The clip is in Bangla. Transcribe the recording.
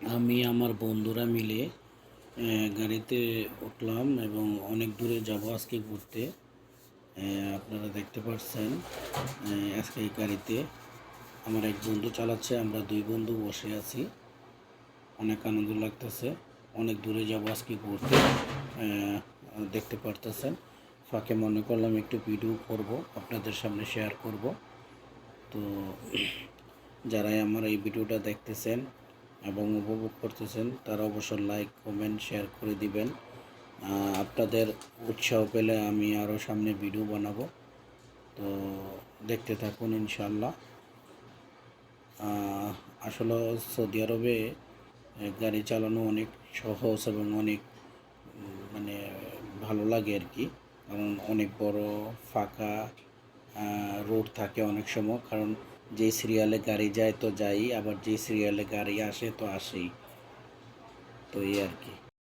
আমি আমার বন্ধুরা মিলে গাড়িতে উঠলাম এবং অনেক দূরে যাব আজকে ঘুরতে। আপনারা দেখতে পাচ্ছেন, আজকে এই গাড়িতে আমার এক বন্ধু চালাচ্ছে, আমরা দুই বন্ধু বসে আছি। অনেক আনন্দ লাগতেছে। অনেক দূরে যাব আজকে ঘুরতে, দেখতে পারতেছেন। ফাঁকে মনে করলাম একটু ভিডিও করব, আপনাদের সামনে শেয়ার করব। তো যারাই আমার এই ভিডিওটা দেখতেছেন এবং উপভোগ করতেছেন, তারা অবশ্যই লাইক, কমেন্ট, শেয়ার করে দিবেন। আপনাদের উৎসাহ পেলে আমি আরও সামনে ভিডিও বানাবো। তো দেখতে থাকুন ইনশাল্লাহ। আসলে সৌদি আরবে গাড়ি চালানো অনেক সহজ এবং অনেক মানে ভালো লাগে আর কি। কারণ অনেক বড় ফাঁকা রোড থাকে অনেক সময়। কারণ যে সিরিয়ালে গাড়ি যায় তো যাই, আবার যে সিরিয়ালে গাড়ি আসে তো আসেই। তো এই আর কি।